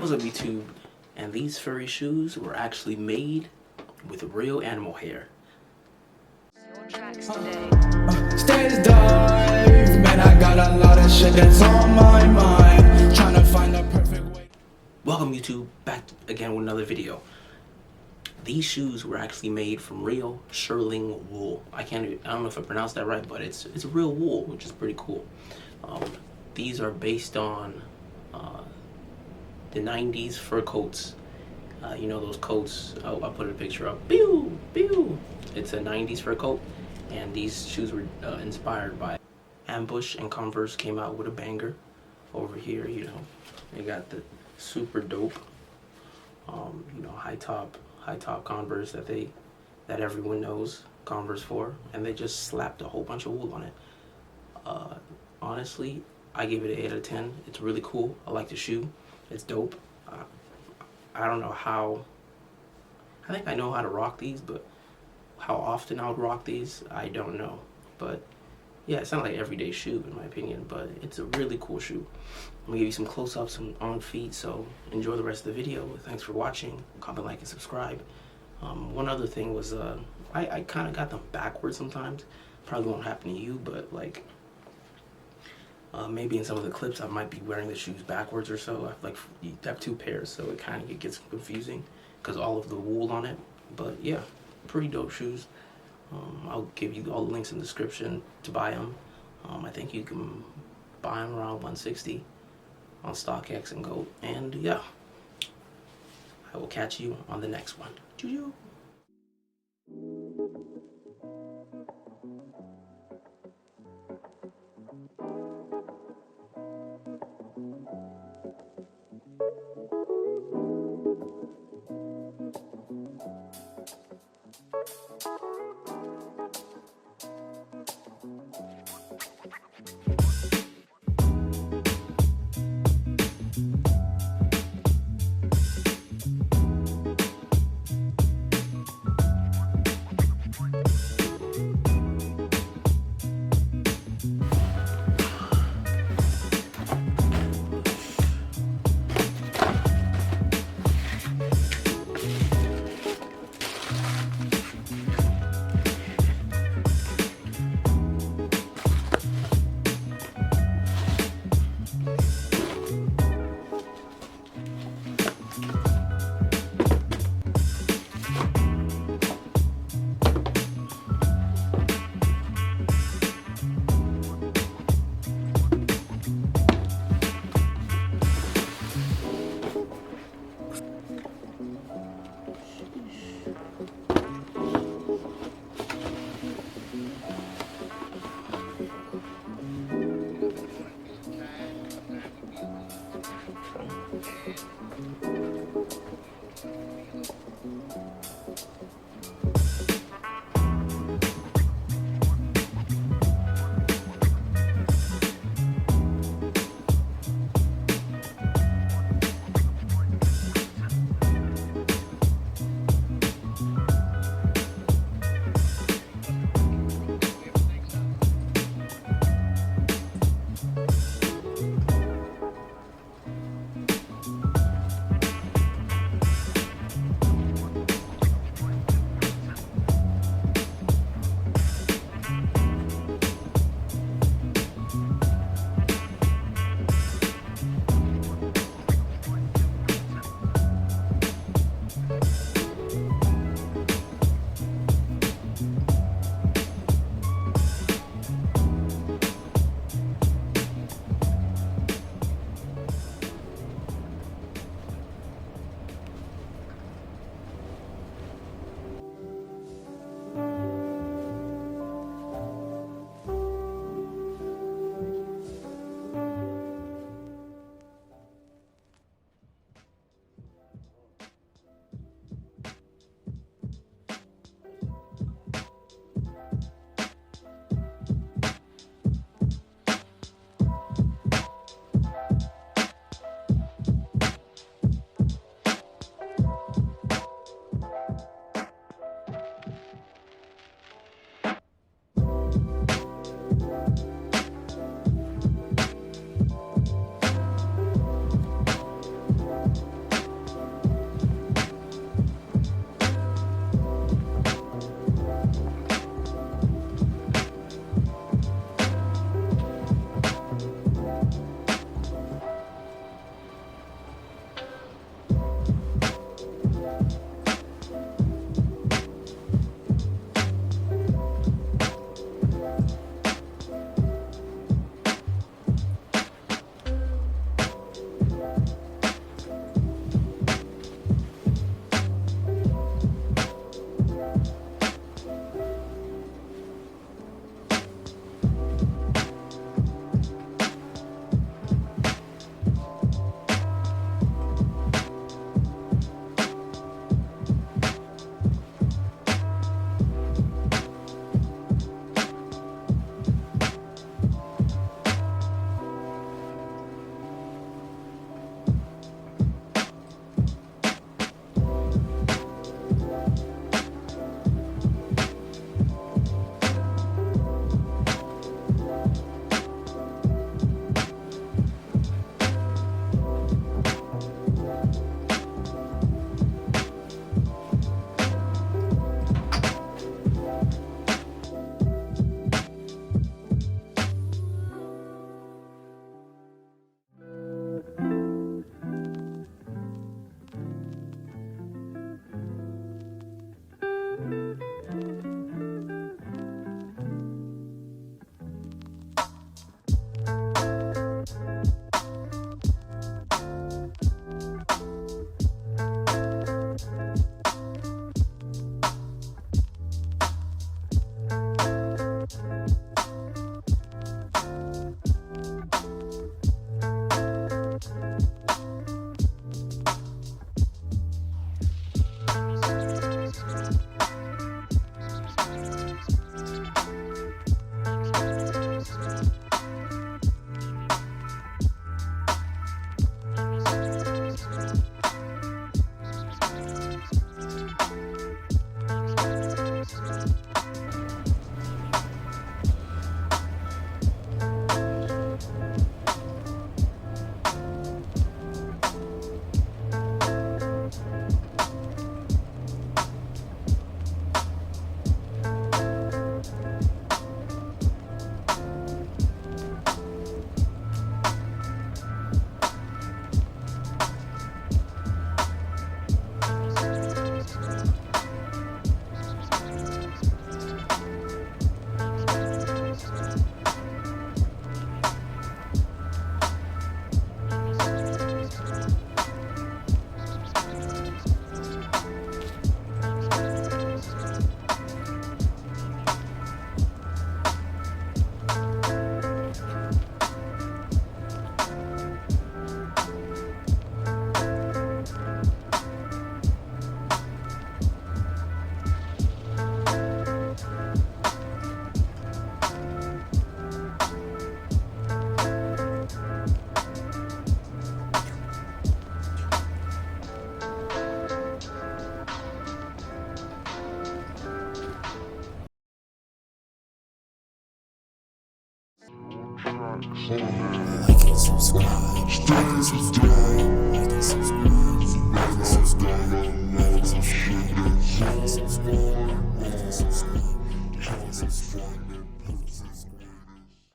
What's up, YouTube? And these furry shoes were actually made with real animal hair. Stays dive, man, I got a lot of shit that's on my mind. Trying to find the perfect way. Welcome, YouTube, back again with another video. These shoes were actually made from real shearling wool. I don't know if I pronounced that right, but it's real wool, which is pretty cool. These are based on the 90s fur coats. You know those coats, I'll put a picture up. Pew, pew. It's a 90s fur coat, and these shoes were inspired by Ambush, and Converse came out with a banger over here. You know, they got the super dope, you know, high top Converse that everyone knows Converse for, and they just slapped a whole bunch of wool on it. Honestly, I give it an 8 out of 10. It's really cool. I like the shoe. It's dope. I don't know how. I think I know how to rock these, but how often I would rock these, I don't know. But yeah, it's not like an everyday shoe in my opinion, but it's a really cool shoe. I'm gonna give you some close-ups on feet, so enjoy the rest of the video. Thanks for watching. Comment, like, and subscribe. One other thing was I kind of got them backwards sometimes. Probably won't happen to you, but like maybe in some of the clips I might be wearing the shoes backwards or so. You have two pairs, so it kind of gets confusing because all of the wool on it. But yeah, pretty dope shoes. I'll give you all the links in the description to buy them. I think you can buy them around $160 on StockX and Go. And yeah, I will catch you on the next one. Choo-choo. Like and subscribe. Like and subscribe. Like and subscribe. Like and subscribe. Like and subscribe. Like and subscribe. Like and subscribe. Like and subscribe.